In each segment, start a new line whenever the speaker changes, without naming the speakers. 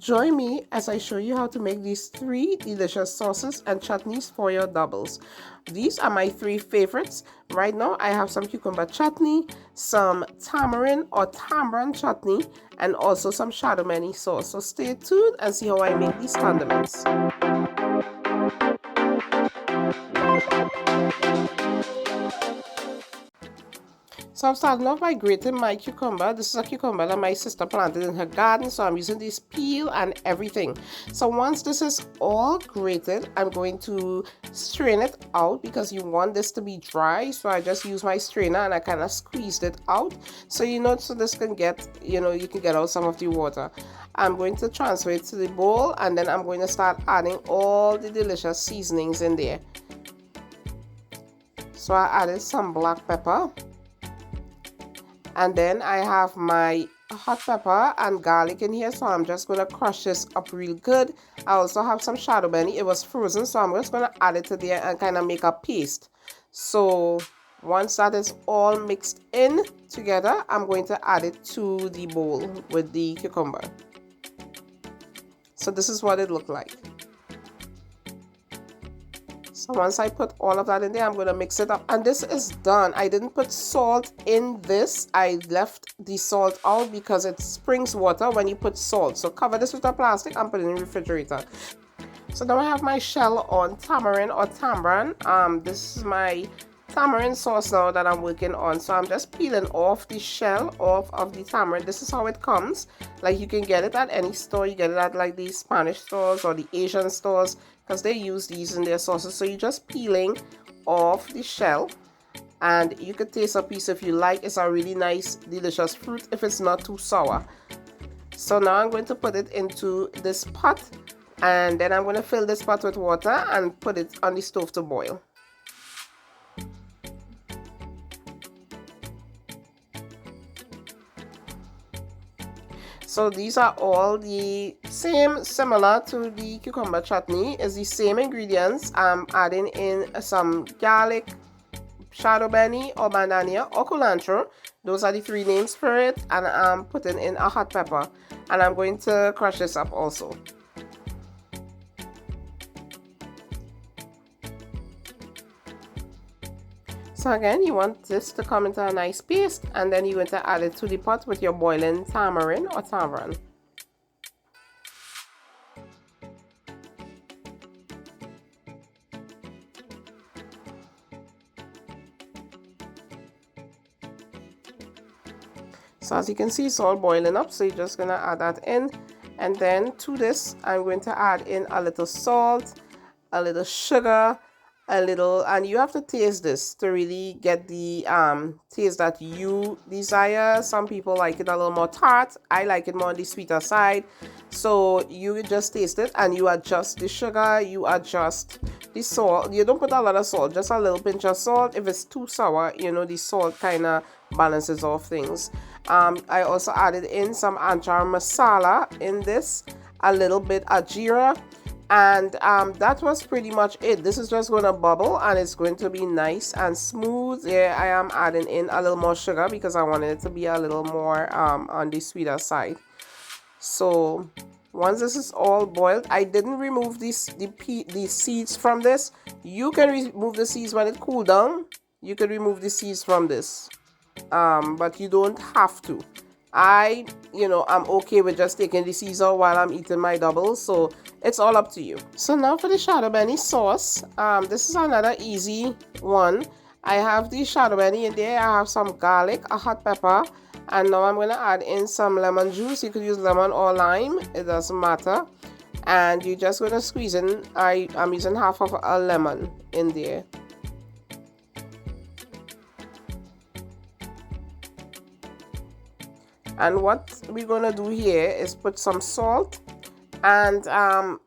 Join me as I show you how to make these 3 delicious sauces and chutneys for your doubles. These are my 3 favorites. Right now I have some cucumber chutney, some tamarin or Tambran chutney, and also some Chadon Benie sauce. So stay tuned and see how I make these condiments. So I'm starting off by grating my cucumber. This is a cucumber that my sister planted in her garden, so I'm using this peel and everything. So once this is all grated, I'm going to strain it out because you want this to be dry. So I just use my strainer and I kind of squeezed it out. So so this can get, you can get out some of the water. I'm going to transfer it to the bowl and then I'm going to start adding all the delicious seasonings in there. So I added some black pepper. And then I have my hot pepper and garlic in here, so I'm just going to crush this up real good. I also have some Chadon Benie. It was frozen, so I'm just going to add it to there and kind of make a paste. So once that is all mixed in together, I'm going to add it to the bowl with the cucumber. So this is what it looked like. So once I put all of that in there, I'm going to mix it up. And this is done. I didn't put salt in this. I left the salt out because it springs water when you put salt. So cover this with a plastic and put it in the refrigerator. So now I have my shell on Tamarin or Tambran. This is my Tamarin sauce now that I'm working on. So I'm just peeling off the shell off of the tamarind. This is how it comes. Like you can get it at any store. You get it at like the Spanish stores or the Asian stores because they use these in their sauces. So you're just peeling off the shell and you could taste a piece if you like. It's a really nice, delicious fruit if it's not too sour. So now I'm going to put it into this pot and then I'm going to fill this pot with water and put it on the stove to boil. So these are all the same, similar to the cucumber chutney. It's the same ingredients. I'm adding in some garlic, Chadon Benie or Bandania or cilantro. Those are the 3 names for it. And I'm putting in a hot pepper. And I'm going to crush this up also. So again, you want this to come into a nice paste and then you're going to add it to the pot with your boiling tamarin or tamarind. So as you can see, it's all boiling up, so you're just going to add that in. And then to this, I'm going to add in a little salt, a little sugar, a little, and you have to taste this to really get the taste that you desire. Some people like it a little more tart. I like it more on the sweeter side. So you just taste it and you adjust the sugar, you adjust the salt. You don't put a lot of salt, just a little pinch of salt. If it's too sour, the salt kind of balances off things. I also added in some Anchar masala in this, a little bit of jeera. And that was pretty much it. This is just going to bubble and it's going to be nice and smooth. Here I am adding in a little more sugar because I wanted it to be a little more on the sweeter side. So once this is all boiled, I didn't remove the seeds from this. You can remove the seeds when it cools down. You can remove the seeds from this, but you don't have to. I'm okay with just taking the seeds out while I'm eating my doubles, so it's all up to you. So now for the Chadon Benie sauce. This is another easy one. I have the Chadon Benie in there. I have some garlic, a hot pepper, and now I'm going to add in some lemon juice. You could use lemon or lime, it doesn't matter. And you're just going to squeeze in, I'm using half of a lemon in there. And what we're going to do here is put some salt and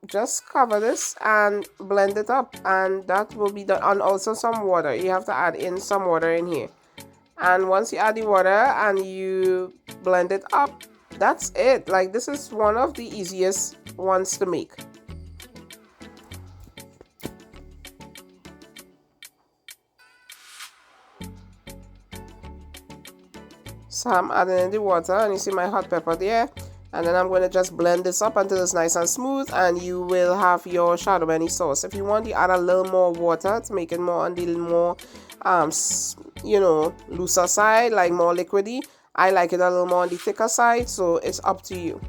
just cover this and blend it up, and that will be done. And also some water. You have to add in some water in here. And once you add the water and you blend it up, that's it. Like, this is one of the easiest ones to make. So I'm adding in the water and you see my hot pepper there, And then I'm going to just blend this up until it's nice and smooth, and you will have your Chadon Benie sauce. If you want, you add a little more water to make it more on the more, you know, looser side, like more liquidy. I like it a little more on the thicker side, so it's up to you.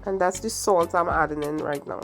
And that's the salt I'm adding in right now.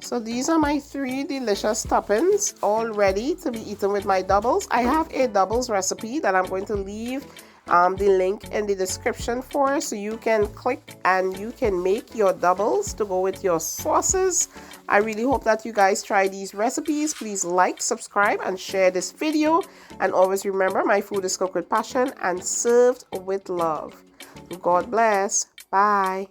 So these are my 3 delicious toppings, all ready to be eaten with my doubles. I have a doubles recipe that I'm going to leave the link in the description for, so you can click and you can make your doubles to go with your sauces. I really hope that you guys try these recipes. Please like, subscribe, and share this video. And always remember, my food is cooked with passion and served with love. God bless. Bye.